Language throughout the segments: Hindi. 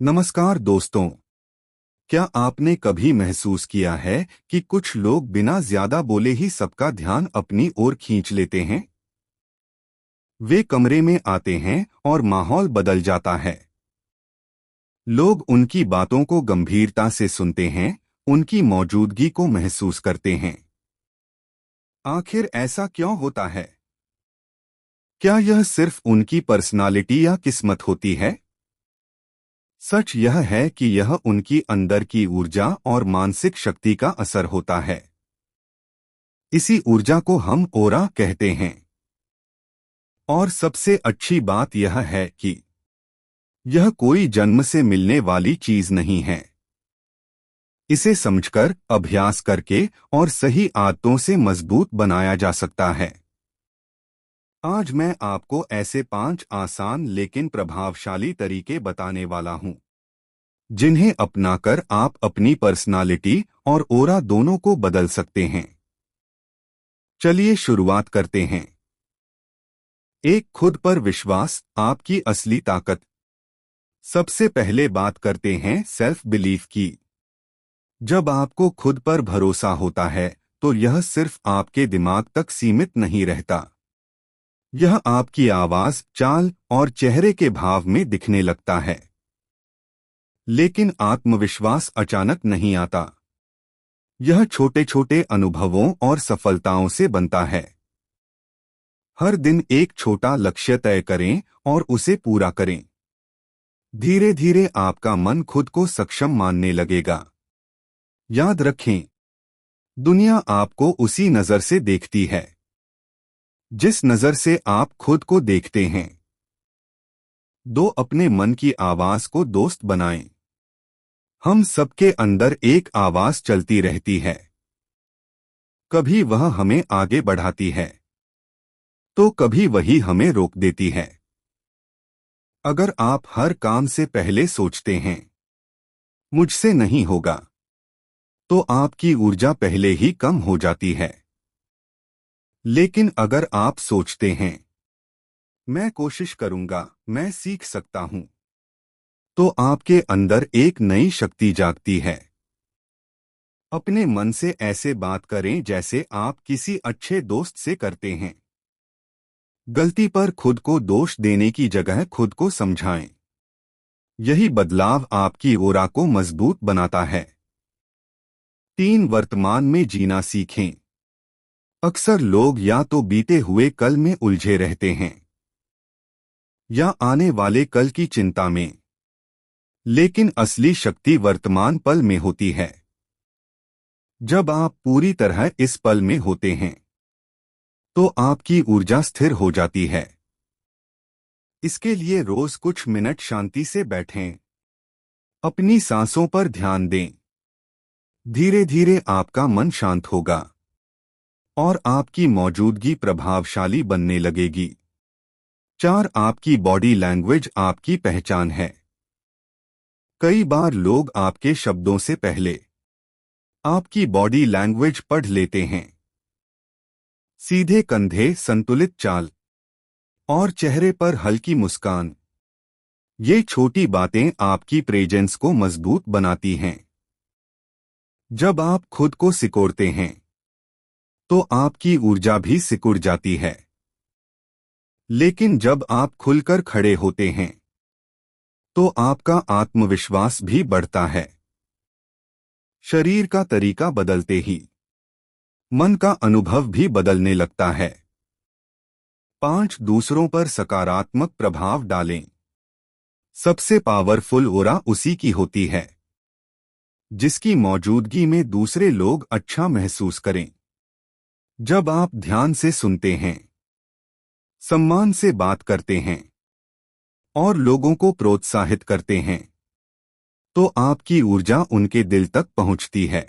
नमस्कार दोस्तों। क्या आपने कभी महसूस किया है कि कुछ लोग बिना ज्यादा बोले ही सबका ध्यान अपनी ओर खींच लेते हैं? वे कमरे में आते हैं और माहौल बदल जाता है। लोग उनकी बातों को गंभीरता से सुनते हैं, उनकी मौजूदगी को महसूस करते हैं। आखिर ऐसा क्यों होता है? क्या यह सिर्फ उनकी पर्सनालिटी या किस्मत होती है? सच यह है कि यह उनकी अंदर की ऊर्जा और मानसिक शक्ति का असर होता है। इसी ऊर्जा को हम ओरा कहते हैं। और सबसे अच्छी बात यह है कि यह कोई जन्म से मिलने वाली चीज नहीं है। इसे समझकर, अभ्यास करके और सही आदतों से मजबूत बनाया जा सकता है। आज मैं आपको ऐसे 5 आसान लेकिन प्रभावशाली तरीके बताने वाला हूं, जिन्हें अपनाकर आप अपनी पर्सनालिटी और ओरा दोनों को बदल सकते हैं। चलिए शुरुआत करते हैं। एक, खुद पर विश्वास, आपकी असली ताकत। सबसे पहले बात करते हैं सेल्फ बिलीफ की। जब आपको खुद पर भरोसा होता है तो यह सिर्फ आपके दिमाग तक सीमित नहीं रहता। यह आपकी आवाज, चाल और चेहरे के भाव में दिखने लगता है। लेकिन आत्मविश्वास अचानक नहीं आता। यह छोटे छोटे अनुभवों और सफलताओं से बनता है। हर दिन एक छोटा लक्ष्य तय करें और उसे पूरा करें। धीरे धीरे आपका मन खुद को सक्षम मानने लगेगा। याद रखें, दुनिया आपको उसी नजर से देखती है जिस नजर से आप खुद को देखते हैं। दो, अपने मन की आवाज को दोस्त बनाएं। हम सबके अंदर एक आवाज चलती रहती है। कभी वह हमें आगे बढ़ाती है तो कभी वही हमें रोक देती है। अगर आप हर काम से पहले सोचते हैं मुझसे नहीं होगा, तो आपकी ऊर्जा पहले ही कम हो जाती है। लेकिन अगर आप सोचते हैं मैं कोशिश करूंगा, मैं सीख सकता हूं, तो आपके अंदर एक नई शक्ति जागती है। अपने मन से ऐसे बात करें जैसे आप किसी अच्छे दोस्त से करते हैं। गलती पर खुद को दोष देने की जगह खुद को समझाएं। यही बदलाव आपकी ओरा को मजबूत बनाता है। 3, वर्तमान में जीना सीखें। अक्सर लोग या तो बीते हुए कल में उलझे रहते हैं या आने वाले कल की चिंता में। लेकिन असली शक्ति वर्तमान पल में होती है। जब आप पूरी तरह इस पल में होते हैं तो आपकी ऊर्जा स्थिर हो जाती है। इसके लिए रोज कुछ मिनट शांति से बैठें। अपनी सांसों पर ध्यान दें। धीरे धीरे आपका मन शांत होगा और आपकी मौजूदगी प्रभावशाली बनने लगेगी। 4, आपकी बॉडी लैंग्वेज आपकी पहचान है। कई बार लोग आपके शब्दों से पहले आपकी बॉडी लैंग्वेज पढ़ लेते हैं। सीधे कंधे, संतुलित चाल और चेहरे पर हल्की मुस्कान, ये छोटी बातें आपकी प्रेजेंस को मजबूत बनाती हैं। जब आप खुद को सिकोड़ते हैं तो आपकी ऊर्जा भी सिकुड़ जाती है। लेकिन जब आप खुलकर खड़े होते हैं तो आपका आत्मविश्वास भी बढ़ता है। शरीर का तरीका बदलते ही मन का अनुभव भी बदलने लगता है। 5, दूसरों पर सकारात्मक प्रभाव डालें। सबसे पावरफुल ओरा उसी की होती है जिसकी मौजूदगी में दूसरे लोग अच्छा महसूस करें। जब आप ध्यान से सुनते हैं, सम्मान से बात करते हैं और लोगों को प्रोत्साहित करते हैं तो आपकी ऊर्जा उनके दिल तक पहुंचती है।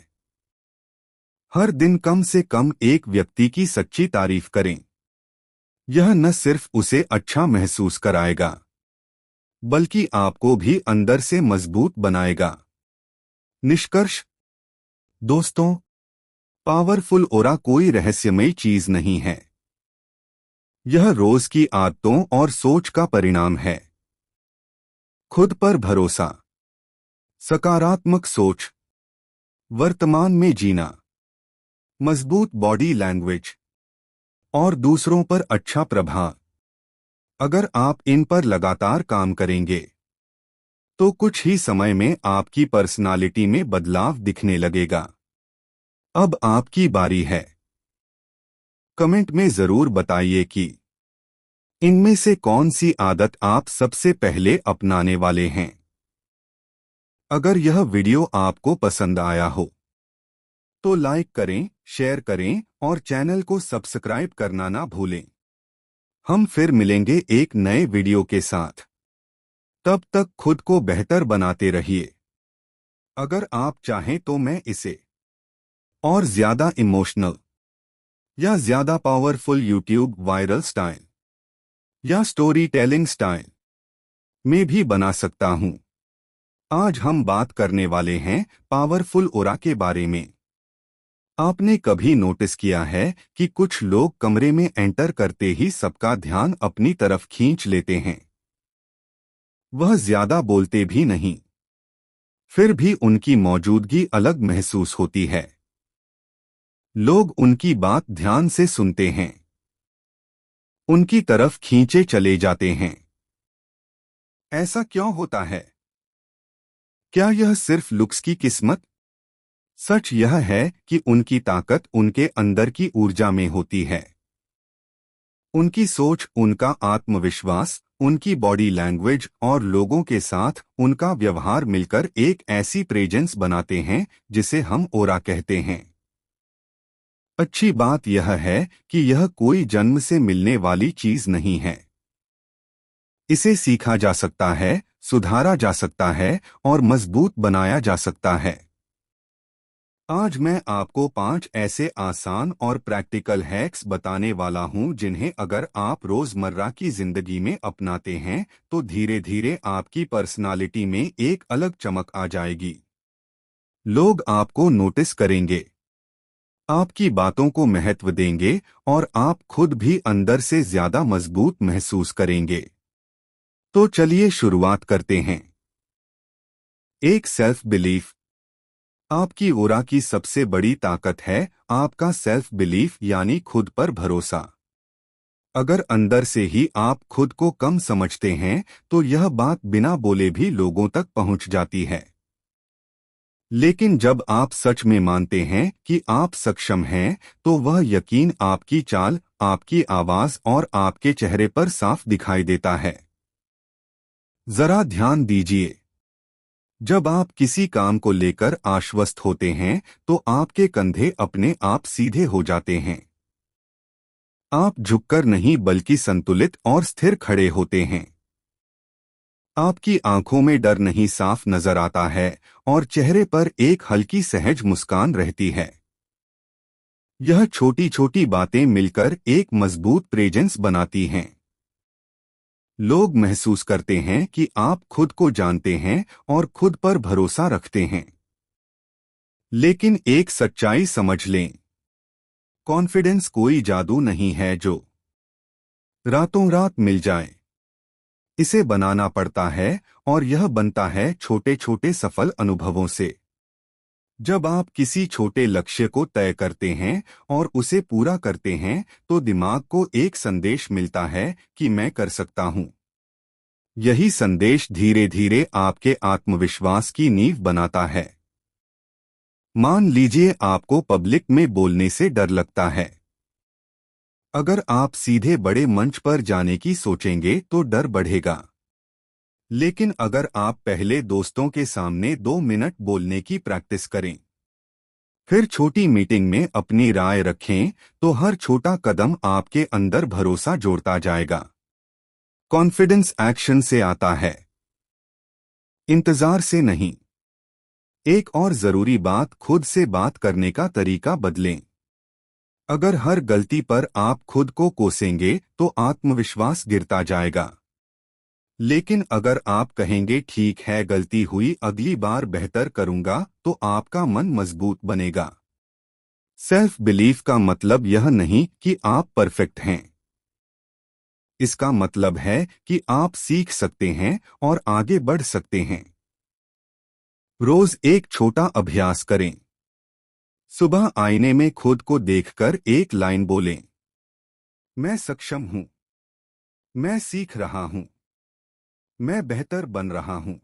हर दिन कम से कम एक व्यक्ति की सच्ची तारीफ करें। यह न सिर्फ उसे अच्छा महसूस कराएगा बल्कि आपको भी अंदर से मजबूत बनाएगा। निष्कर्ष, दोस्तों, पावरफुल ओरा कोई रहस्यमयी चीज नहीं है। यह रोज की आदतों और सोच का परिणाम है। खुद पर भरोसा, सकारात्मक सोच, वर्तमान में जीना, मजबूत बॉडी लैंग्वेज और दूसरों पर अच्छा प्रभाव। अगर आप इन पर लगातार काम करेंगे तो कुछ ही समय में आपकी पर्सनालिटी में बदलाव दिखने लगेगा। अब आपकी बारी है। कमेंट में जरूर बताइए कि इनमें से कौन सी आदत आप सबसे पहले अपनाने वाले हैं। अगर यह वीडियो आपको पसंद आया हो तो लाइक करें, शेयर करें और चैनल को सब्सक्राइब करना ना भूलें। हम फिर मिलेंगे एक नए वीडियो के साथ। तब तक खुद को बेहतर बनाते रहिए। अगर आप चाहें तो मैं इसे और ज्यादा इमोशनल या ज्यादा पावरफुल यूट्यूब वायरल स्टाइल या स्टोरी टेलिंग स्टाइल में भी बना सकता हूं। आज हम बात करने वाले हैं पावरफुल ऑरा के बारे में। आपने कभी नोटिस किया है कि कुछ लोग कमरे में एंटर करते ही सबका ध्यान अपनी तरफ खींच लेते हैं। वह ज्यादा बोलते भी नहीं, फिर भी उनकी मौजूदगी अलग महसूस होती है। लोग उनकी बात ध्यान से सुनते हैं, उनकी तरफ खींचे चले जाते हैं। ऐसा क्यों होता है? क्या यह सिर्फ लुक्स की किस्मत? सच यह है कि उनकी ताकत उनके अंदर की ऊर्जा में होती है। उनकी सोच, उनका आत्मविश्वास, उनकी बॉडी लैंग्वेज और लोगों के साथ उनका व्यवहार मिलकर एक ऐसी प्रेजेंस बनाते हैं जिसे हम ऑरा कहते हैं। अच्छी बात यह है कि यह कोई जन्म से मिलने वाली चीज नहीं है। इसे सीखा जा सकता है, सुधारा जा सकता है और मजबूत बनाया जा सकता है। आज मैं आपको 5 ऐसे आसान और प्रैक्टिकल हैक्स बताने वाला हूं जिन्हें अगर आप रोजमर्रा की जिंदगी में अपनाते हैं तो धीरे धीरे आपकी पर्सनालिटी में एक अलग चमक आ जाएगी। लोग आपको नोटिस करेंगे, आपकी बातों को महत्व देंगे और आप खुद भी अंदर से ज्यादा मजबूत महसूस करेंगे। तो चलिए शुरुआत करते हैं। एक सेल्फ बिलीफ। आपकी ऑरा की सबसे बड़ी ताकत है आपका सेल्फ बिलीफ यानी खुद पर भरोसा। अगर अंदर से ही आप खुद को कम समझते हैं तो यह बात बिना बोले भी लोगों तक पहुंच जाती है। लेकिन जब आप सच में मानते हैं कि आप सक्षम हैं तो वह यकीन आपकी चाल, आपकी आवाज और आपके चेहरे पर साफ दिखाई देता है। जरा ध्यान दीजिए, जब आप किसी काम को लेकर आश्वस्त होते हैं तो आपके कंधे अपने आप सीधे हो जाते हैं। आप झुककर नहीं बल्कि संतुलित और स्थिर खड़े होते हैं। आपकी आंखों में डर नहीं साफ नजर आता है और चेहरे पर एक हल्की सहज मुस्कान रहती है। यह छोटी छोटी बातें मिलकर एक मजबूत प्रेजेंस बनाती हैं। लोग महसूस करते हैं कि आप खुद को जानते हैं और खुद पर भरोसा रखते हैं। लेकिन एक सच्चाई समझ लें, कॉन्फिडेंस कोई जादू नहीं है जो रातों रात मिल जाए। इसे बनाना पड़ता है और यह बनता है छोटे छोटे सफल अनुभवों से। जब आप किसी छोटे लक्ष्य को तय करते हैं और उसे पूरा करते हैं तो दिमाग को एक संदेश मिलता है कि मैं कर सकता हूं। यही संदेश धीरे धीरे आपके आत्मविश्वास की नींव बनाता है। मान लीजिए आपको पब्लिक में बोलने से डर लगता है। अगर आप सीधे बड़े मंच पर जाने की सोचेंगे तो डर बढ़ेगा। लेकिन अगर आप पहले दोस्तों के सामने 2 मिनट बोलने की प्रैक्टिस करें, फिर छोटी मीटिंग में अपनी राय रखें, तो हर छोटा कदम आपके अंदर भरोसा जोड़ता जाएगा। कॉन्फिडेंस एक्शन से आता है, इंतजार से नहीं। एक और जरूरी बात, खुद से बात करने का तरीका बदलें। अगर हर गलती पर आप खुद को कोसेंगे तो आत्मविश्वास गिरता जाएगा। लेकिन अगर आप कहेंगे ठीक है गलती हुई, अगली बार बेहतर करूंगा, तो आपका मन मजबूत बनेगा। सेल्फ बिलीफ का मतलब यह नहीं कि आप परफेक्ट हैं। इसका मतलब है कि आप सीख सकते हैं और आगे बढ़ सकते हैं। रोज एक छोटा अभ्यास करें। सुबह आईने में खुद को देखकर एक लाइन बोलें, मैं सक्षम हूं, मैं सीख रहा हूं, मैं बेहतर बन रहा हूं।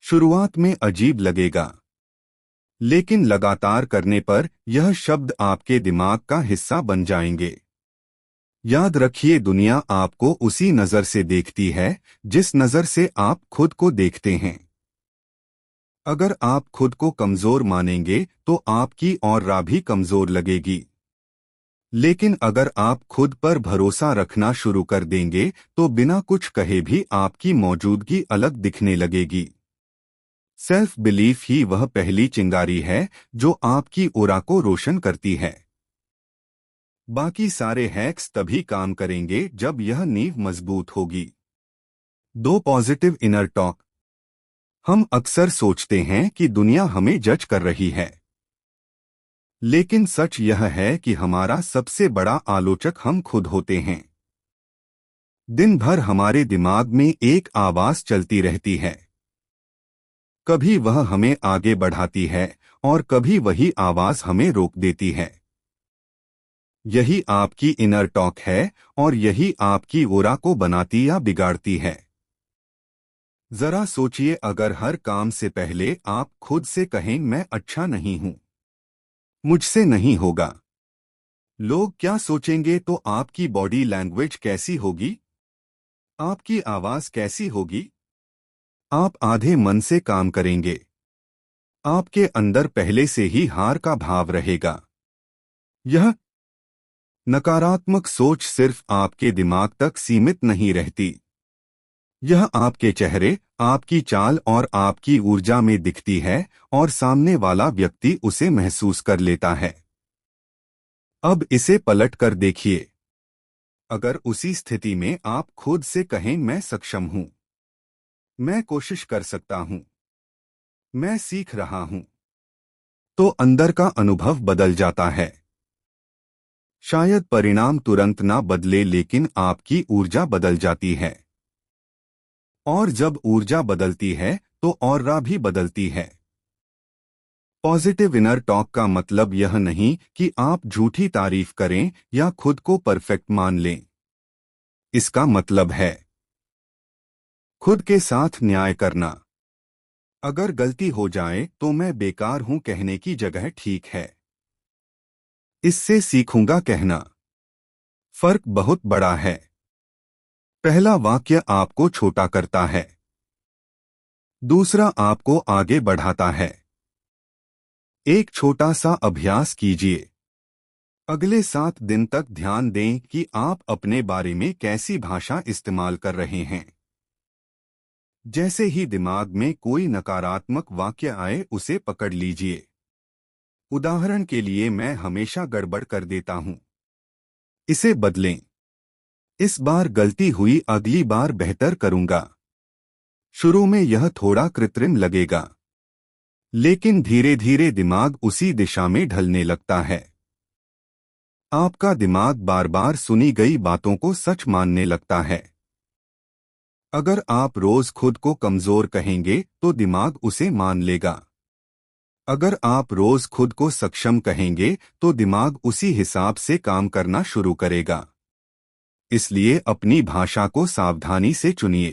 शुरुआत में अजीब लगेगा, लेकिन लगातार करने पर यह शब्द आपके दिमाग का हिस्सा बन जाएंगे। याद रखिए, दुनिया आपको उसी नजर से देखती है जिस नजर से आप खुद को देखते हैं। अगर आप खुद को कमजोर मानेंगे तो आपकी और राह भी कमजोर लगेगी। लेकिन अगर आप खुद पर भरोसा रखना शुरू कर देंगे तो बिना कुछ कहे भी आपकी मौजूदगी अलग दिखने लगेगी। सेल्फ बिलीफ ही वह पहली चिंगारी है जो आपकी ऑरा को रोशन करती है। बाकी सारे हैक्स तभी काम करेंगे जब यह नींव मजबूत होगी। दो पॉजिटिव इनर टॉक। हम अक्सर सोचते हैं कि दुनिया हमें जज कर रही है, लेकिन सच यह है कि हमारा सबसे बड़ा आलोचक हम खुद होते हैं। दिन भर हमारे दिमाग में एक आवाज चलती रहती है। कभी वह हमें आगे बढ़ाती है और कभी वही आवाज हमें रोक देती है। यही आपकी इनर टॉक है और यही आपकी ऑरा को बनाती या बिगाड़ती है। जरा सोचिए, अगर हर काम से पहले आप खुद से कहें, मैं अच्छा नहीं हूं, मुझसे नहीं होगा, लोग क्या सोचेंगे, तो आपकी बॉडी लैंग्वेज कैसी होगी? आपकी आवाज कैसी होगी? आप आधे मन से काम करेंगे। आपके अंदर पहले से ही हार का भाव रहेगा। यह नकारात्मक सोच सिर्फ आपके दिमाग तक सीमित नहीं रहती। यह आपके चेहरे, आपकी चाल और आपकी ऊर्जा में दिखती है और सामने वाला व्यक्ति उसे महसूस कर लेता है। अब इसे पलट कर देखिए। अगर उसी स्थिति में आप खुद से कहें, मैं सक्षम हूं, मैं कोशिश कर सकता हूं, मैं सीख रहा हूं, तो अंदर का अनुभव बदल जाता है। शायद परिणाम तुरंत ना बदले, लेकिन आपकी ऊर्जा बदल जाती है। और जब ऊर्जा बदलती है तो ऑरा भी बदलती है। पॉजिटिव इनर टॉक का मतलब यह नहीं कि आप झूठी तारीफ करें या खुद को परफेक्ट मान लें। इसका मतलब है खुद के साथ न्याय करना। अगर गलती हो जाए तो मैं बेकार हूं कहने की जगह ठीक है, इससे सीखूंगा कहना। फर्क बहुत बड़ा है। पहला वाक्य आपको छोटा करता है, दूसरा आपको आगे बढ़ाता है। एक छोटा सा अभ्यास कीजिए। अगले 7 दिन तक ध्यान दें कि आप अपने बारे में कैसी भाषा इस्तेमाल कर रहे हैं। जैसे ही दिमाग में कोई नकारात्मक वाक्य आए, उसे पकड़ लीजिए। उदाहरण के लिए, मैं हमेशा गड़बड़ कर देता हूं, इसे बदलें। इस बार गलती हुई, अगली बार बेहतर करूंगा। शुरू में यह थोड़ा कृत्रिम लगेगा, लेकिन धीरे धीरे दिमाग उसी दिशा में ढलने लगता है। आपका दिमाग बार बार सुनी गई बातों को सच मानने लगता है। अगर आप रोज खुद को कमजोर कहेंगे तो दिमाग उसे मान लेगा। अगर आप रोज खुद को सक्षम कहेंगे तो दिमाग उसी हिसाब से काम करना शुरू करेगा। इसलिए अपनी भाषा को सावधानी से चुनिए।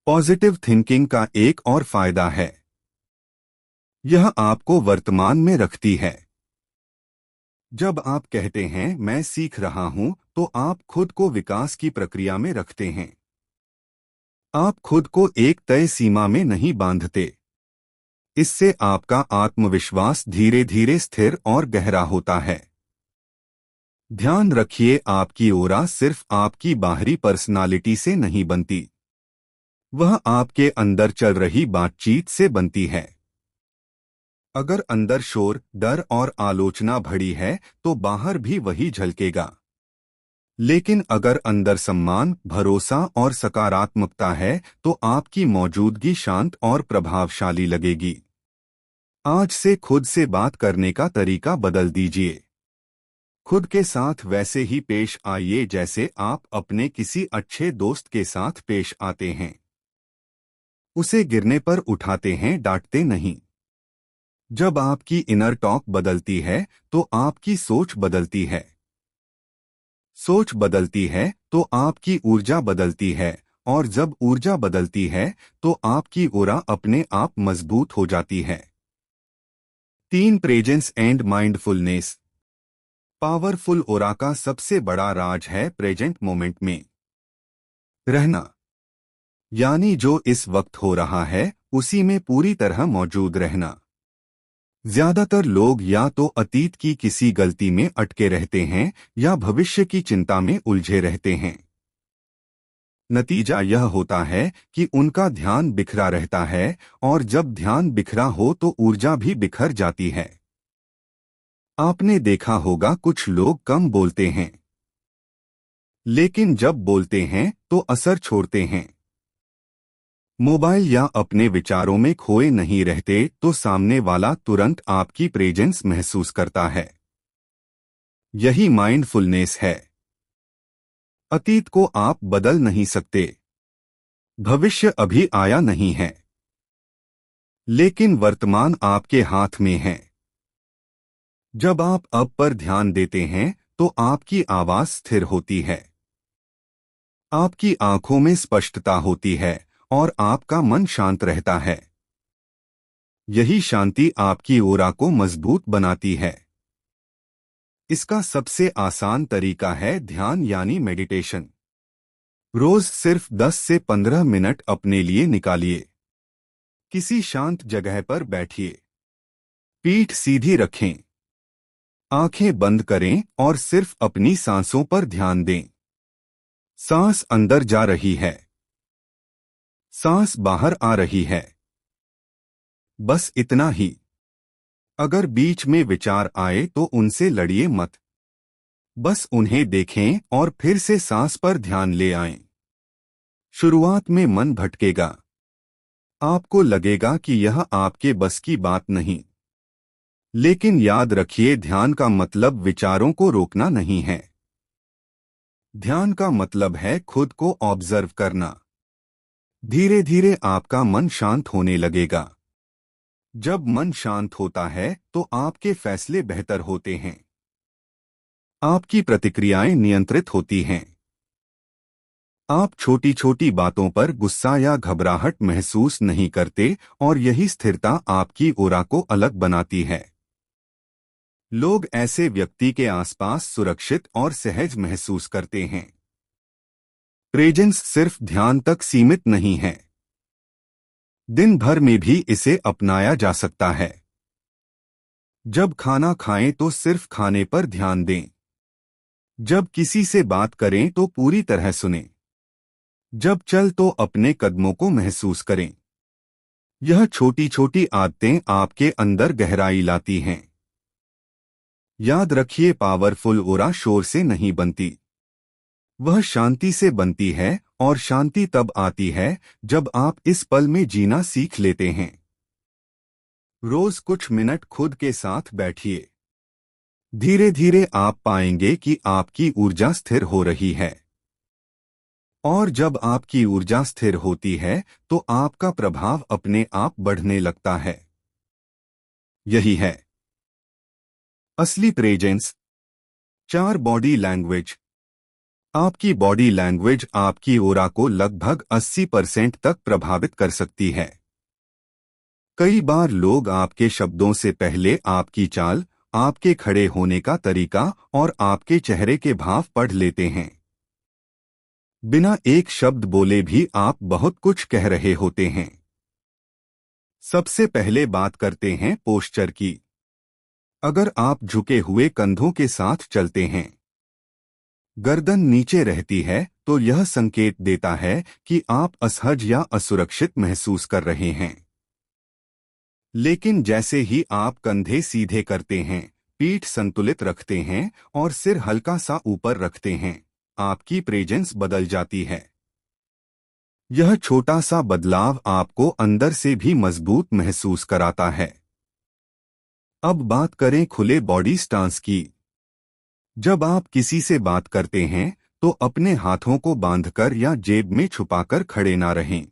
पॉजिटिव थिंकिंग का एक और फायदा है, यह आपको वर्तमान में रखती है। जब आप कहते हैं, मैं सीख रहा हूं, तो आप खुद को विकास की प्रक्रिया में रखते हैं। आप खुद को एक तय सीमा में नहीं बांधते। इससे आपका आत्मविश्वास धीरे धीरे स्थिर और गहरा होता है। ध्यान रखिए, आपकी ऑरा सिर्फ आपकी बाहरी पर्सनालिटी से नहीं बनती, वह आपके अंदर चल रही बातचीत से बनती है। अगर अंदर शोर, डर और आलोचना भरी है तो बाहर भी वही झलकेगा। लेकिन अगर अंदर सम्मान, भरोसा और सकारात्मकता है तो आपकी मौजूदगी शांत और प्रभावशाली लगेगी। आज से खुद से बात करने का तरीका बदल दीजिए। खुद के साथ वैसे ही पेश आइए जैसे आप अपने किसी अच्छे दोस्त के साथ पेश आते हैं। उसे गिरने पर उठाते हैं, डांटते नहीं। जब आपकी इनर टॉक बदलती है तो आपकी सोच बदलती है। सोच बदलती है तो आपकी ऊर्जा बदलती है, और जब ऊर्जा बदलती है तो आपकी ऑरा अपने आप मजबूत हो जाती है। 3 presence and mindfulness. Powerful aura का सबसे बड़ा राज है प्रेजेंट मोमेंट में रहना, यानी जो इस वक्त हो रहा है उसी में पूरी तरह मौजूद रहना। ज्यादातर लोग या तो अतीत की किसी गलती में अटके रहते हैं या भविष्य की चिंता में उलझे रहते हैं। नतीजा यह होता है कि उनका ध्यान बिखरा रहता है, और जब ध्यान बिखरा हो तो ऊर्जा भी बिखर जाती है। आपने देखा होगा कुछ लोग कम बोलते हैं, लेकिन जब बोलते हैं तो असर छोड़ते हैं। मोबाइल या अपने विचारों में खोए नहीं रहते तो सामने वाला तुरंत आपकी प्रेजेंस महसूस करता है। यही माइंडफुलनेस है। अतीत को आप बदल नहीं सकते, भविष्य अभी आया नहीं है, लेकिन वर्तमान आपके हाथ में है। जब आप अब पर ध्यान देते हैं तो आपकी आवाज स्थिर होती है, आपकी आंखों में स्पष्टता होती है, और आपका मन शांत रहता है। यही शांति आपकी ऑरा को मजबूत बनाती है। इसका सबसे आसान तरीका है ध्यान यानी मेडिटेशन। रोज सिर्फ 10 से 15 मिनट अपने लिए निकालिए। किसी शांत जगह पर बैठिए, पीठ सीधी रखें, आंखें बंद करें और सिर्फ अपनी सांसों पर ध्यान दें। सांस अंदर जा रही है, सांस बाहर आ रही है, बस इतना ही। अगर बीच में विचार आए तो उनसे लड़िए मत, बस उन्हें देखें और फिर से सांस पर ध्यान ले आएं। शुरुआत में मन भटकेगा, आपको लगेगा कि यह आपके बस की बात नहीं, लेकिन याद रखिए ध्यान का मतलब विचारों को रोकना नहीं है। ध्यान का मतलब है खुद को ऑब्जर्व करना। धीरे धीरे आपका मन शांत होने लगेगा। जब मन शांत होता है तो आपके फैसले बेहतर होते हैं, आपकी प्रतिक्रियाएं नियंत्रित होती हैं। आप छोटी छोटी बातों पर गुस्सा या घबराहट महसूस नहीं करते, और यही स्थिरता आपकी ऑरा को अलग बनाती है। लोग ऐसे व्यक्ति के आसपास सुरक्षित और सहज महसूस करते हैं। प्रेजेंस सिर्फ ध्यान तक सीमित नहीं है, दिन भर में भी इसे अपनाया जा सकता है। जब खाना खाएं तो सिर्फ खाने पर ध्यान दें। जब किसी से बात करें तो पूरी तरह सुनें। जब चल तो अपने कदमों को महसूस करें। यह छोटी छोटी आदतें आपके अंदर गहराई लाती हैं। याद रखिए पावरफुल ऑरा शोर से नहीं बनती, वह शांति से बनती है, और शांति तब आती है जब आप इस पल में जीना सीख लेते हैं। रोज कुछ मिनट खुद के साथ बैठिए। धीरे धीरे आप पाएंगे कि आपकी ऊर्जा स्थिर हो रही है, और जब आपकी ऊर्जा स्थिर होती है तो आपका प्रभाव अपने आप बढ़ने लगता है। यही है असली प्रेजेंस। 4 body language. आपकी बॉडी लैंग्वेज आपकी ऑरा को लगभग 80% तक प्रभावित कर सकती है। कई बार लोग आपके शब्दों से पहले आपकी चाल, आपके खड़े होने का तरीका और आपके चेहरे के भाव पढ़ लेते हैं। बिना एक शब्द बोले भी आप बहुत कुछ कह रहे होते हैं। सबसे पहले बात करते हैं पोस्चर की। अगर आप झुके हुए कंधों के साथ चलते हैं, गर्दन नीचे रहती है, तो यह संकेत देता है कि आप असहज या असुरक्षित महसूस कर रहे हैं। लेकिन जैसे ही आप कंधे सीधे करते हैं, पीठ संतुलित रखते हैं और सिर हल्का सा ऊपर रखते हैं, आपकी प्रेजेंस बदल जाती है। यह छोटा सा बदलाव आपको अंदर से भी मजबूत महसूस कराता है। अब बात करें खुले बॉडी स्टांस की। जब आप किसी से बात करते हैं तो अपने हाथों को बांधकर या जेब में छुपाकर खड़े ना रहें।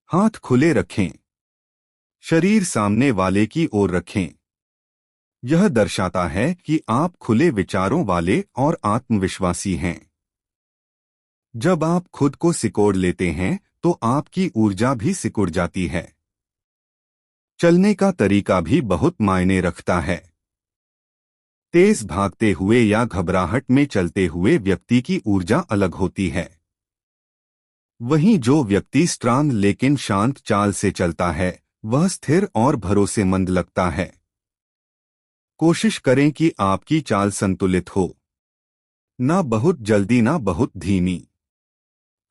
हाथ खुले रखें। शरीर सामने वाले की ओर रखें। यह दर्शाता है कि आप खुले विचारों वाले और आत्मविश्वासी हैं। जब आप खुद को सिकोड़ लेते हैं तो आपकी ऊर्जा भी सिकुड़ जाती है। चलने का तरीका भी बहुत मायने रखता है। तेज भागते हुए या घबराहट में चलते हुए व्यक्ति की ऊर्जा अलग होती है। वहीं जो व्यक्ति स्ट्रांग लेकिन शांत चाल से चलता है वह स्थिर और भरोसेमंद लगता है। कोशिश करें कि आपकी चाल संतुलित हो, ना बहुत जल्दी ना बहुत धीमी।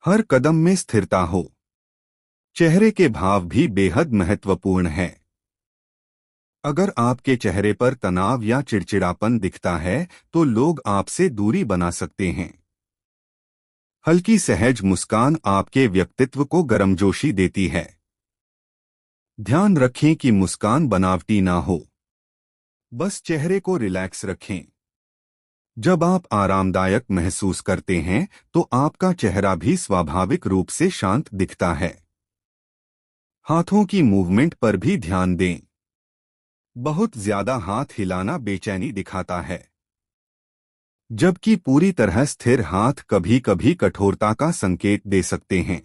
हर कदम में स्थिरता हो। चेहरे के भाव भी बेहद महत्वपूर्ण हैं। अगर आपके चेहरे पर तनाव या चिड़चिड़ापन दिखता है तो लोग आपसे दूरी बना सकते हैं। हल्की सहज मुस्कान आपके व्यक्तित्व को गर्मजोशी देती है। ध्यान रखें कि मुस्कान बनावटी ना हो। बस चेहरे को रिलैक्स रखें। जब आप आरामदायक महसूस करते हैं तो आपका चेहरा भी स्वाभाविक रूप से शांत दिखता है। हाथों की मूवमेंट पर भी ध्यान दें। बहुत ज्यादा हाथ हिलाना बेचैनी दिखाता है, जबकि पूरी तरह स्थिर हाथ कभी कभी कठोरता का संकेत दे सकते हैं।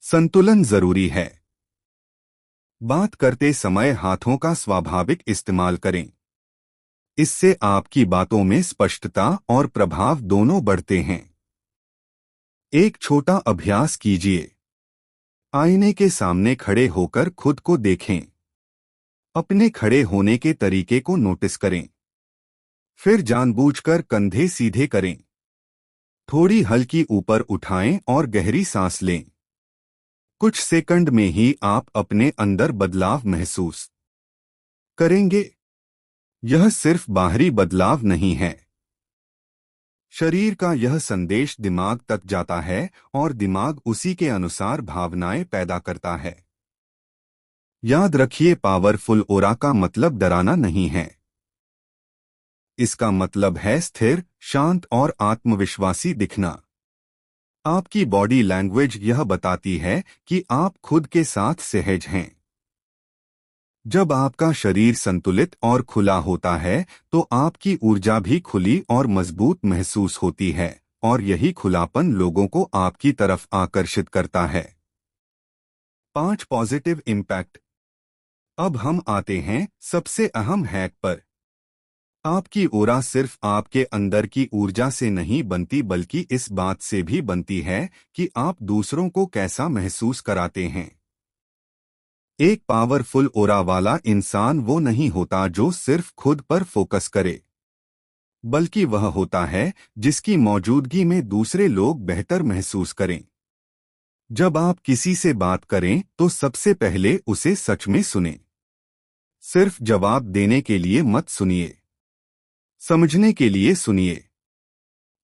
संतुलन जरूरी है। बात करते समय हाथों का स्वाभाविक इस्तेमाल करें। इससे आपकी बातों में स्पष्टता और प्रभाव दोनों बढ़ते हैं। एक छोटा अभ्यास कीजिए। आईने के सामने खड़े होकर खुद को देखें। अपने खड़े होने के तरीके को नोटिस करें। फिर जानबूझकर कंधे सीधे करें। थोड़ी हल्की ऊपर उठाएं और गहरी सांस लें। कुछ सेकंड में ही आप अपने अंदर बदलाव महसूस करेंगे। यह सिर्फ बाहरी बदलाव नहीं है। शरीर का यह संदेश दिमाग तक जाता है और दिमाग उसी के अनुसार भावनाएं पैदा करता है। याद रखिए, पावरफुल ऑरा का मतलब डराना नहीं है। इसका मतलब है स्थिर, शांत और आत्मविश्वासी दिखना। आपकी बॉडी लैंग्वेज यह बताती है कि आप खुद के साथ सहज हैं। जब आपका शरीर संतुलित और खुला होता है तो आपकी ऊर्जा भी खुली और मजबूत महसूस होती है और यही खुलापन लोगों को आपकी तरफ आकर्षित करता है। 5 पॉजिटिव इम्पैक्ट। अब हम आते हैं सबसे अहम हैक पर। आपकी ऑरा सिर्फ आपके अंदर की ऊर्जा से नहीं बनती बल्कि इस बात से भी बनती है कि आप दूसरों को कैसा महसूस कराते हैं। एक पावरफुल ऑरा वाला इंसान वो नहीं होता जो सिर्फ खुद पर फोकस करे, बल्कि वह होता है जिसकी मौजूदगी में दूसरे लोग बेहतर महसूस करें। जब आप किसी से बात करें तो सबसे पहले उसे सच में सुनें। सिर्फ जवाब देने के लिए मत सुनिए, समझने के लिए सुनिए।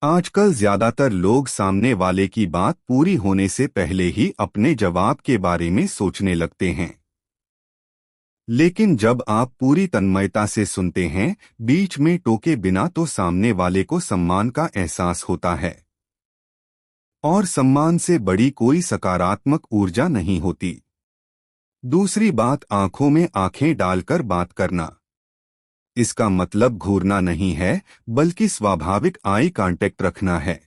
आजकल ज्यादातर लोग सामने वाले की बात पूरी होने से पहले ही अपने जवाब के बारे में सोचने लगते हैं। लेकिन जब आप पूरी तन्मयता से सुनते हैं, बीच में टोके बिना, तो सामने वाले को सम्मान का एहसास होता है। और सम्मान से बड़ी कोई सकारात्मक ऊर्जा नहीं होती। दूसरी बात, आंखों में आंखें डालकर बात करना। इसका मतलब घूरना नहीं है, बल्कि स्वाभाविक आई कांटेक्ट रखना है।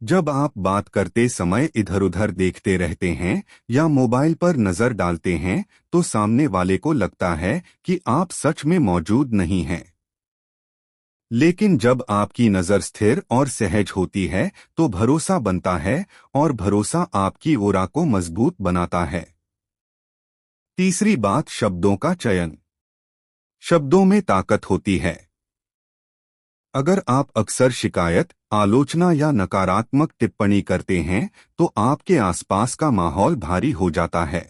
जब आप बात करते समय इधर-उधर देखते रहते हैं या मोबाइल पर नजर डालते हैं तो सामने वाले को लगता है कि आप सच में मौजूद नहीं हैं। लेकिन जब आपकी नजर स्थिर और सहज होती है तो भरोसा बनता है और भरोसा आपकी ऑरा को मजबूत बनाता है। तीसरी बात, शब्दों का चयन। शब्दों में ताकत होती है। अगर आप अक्सर शिकायत, आलोचना या नकारात्मक टिप्पणी करते हैं तो आपके आसपास का माहौल भारी हो जाता है।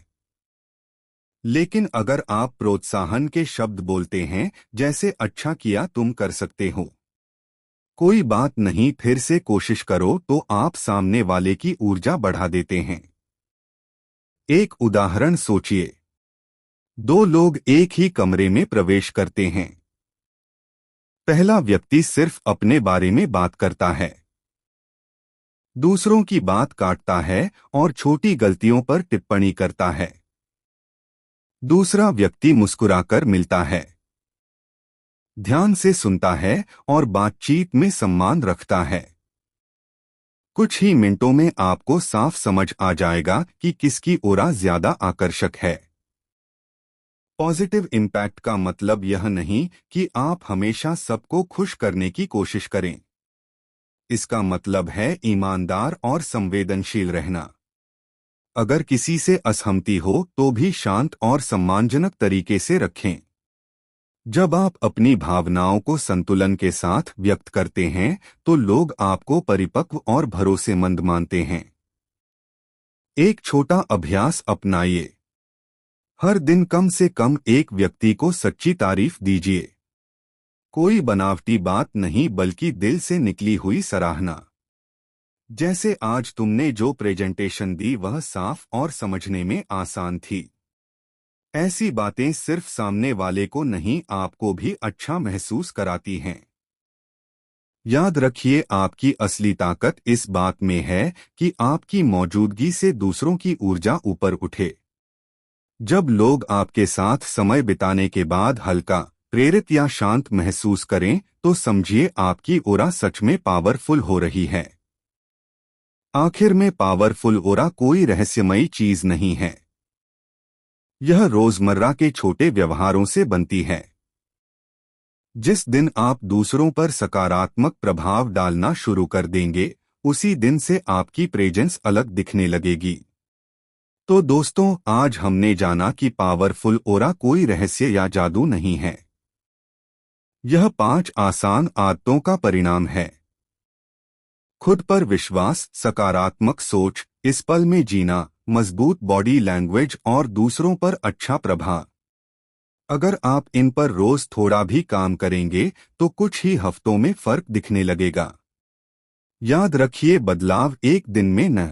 लेकिन अगर आप प्रोत्साहन के शब्द बोलते हैं, जैसे अच्छा किया, तुम कर सकते हो, कोई बात नहीं, फिर से कोशिश करो, तो आप सामने वाले की ऊर्जा बढ़ा देते हैं। एक उदाहरण सोचिए। 2 लोग एक ही कमरे में प्रवेश करते हैं। पहला व्यक्ति सिर्फ अपने बारे में बात करता है। दूसरों की बात काटता है और छोटी गलतियों पर टिप्पणी करता है। दूसरा व्यक्ति मुस्कुराकर मिलता है, ध्यान से सुनता है और बातचीत में सम्मान रखता है। कुछ ही मिनटों में आपको साफ समझ आ जाएगा कि किसकी ओरा ज्यादा आकर्षक है। पॉजिटिव इम्पैक्ट का मतलब यह नहीं कि आप हमेशा सबको खुश करने की कोशिश करें। इसका मतलब है ईमानदार और संवेदनशील रहना। अगर किसी से असहमति हो तो भी शांत और सम्मानजनक तरीके से रखें। जब आप अपनी भावनाओं को संतुलन के साथ व्यक्त करते हैं तो लोग आपको परिपक्व और भरोसेमंद मानते हैं। एक छोटा अभ्यास अपनाइए। हर दिन कम से कम एक व्यक्ति को सच्ची तारीफ दीजिए। कोई बनावटी बात नहीं बल्कि दिल से निकली हुई सराहना। जैसे आज तुमने जो प्रेजेंटेशन दी वह साफ और समझने में आसान थी। ऐसी बातें सिर्फ सामने वाले को नहीं आपको भी अच्छा महसूस कराती हैं। याद रखिए, आपकी असली ताकत इस बात में है कि आपकी मौजूदगी से दूसरों की ऊर्जा ऊपर उठे। जब लोग आपके साथ समय बिताने के बाद हल्का, प्रेरित या शांत महसूस करें तो समझिए आपकी ओरा सच में पावरफुल हो रही है। आखिर में पावरफुल ओरा कोई रहस्यमयी चीज नहीं है। यह रोजमर्रा के छोटे व्यवहारों से बनती है। जिस दिन आप दूसरों पर सकारात्मक प्रभाव डालना शुरू कर देंगे, उसी दिन से आपकी प्रेजेंस अलग दिखने लगेगी। तो दोस्तों, आज हमने जाना कि पावरफुल ओरा कोई रहस्य या जादू नहीं है। यह 5 आसान आदतों का परिणाम है। खुद पर विश्वास, सकारात्मक सोच, इस पल में जीना, मजबूत बॉडी लैंग्वेज और दूसरों पर अच्छा प्रभाव। अगर आप इन पर रोज थोड़ा भी काम करेंगे तो कुछ ही हफ्तों में फर्क दिखने लगेगा। याद रखिए, बदलाव एक दिन में न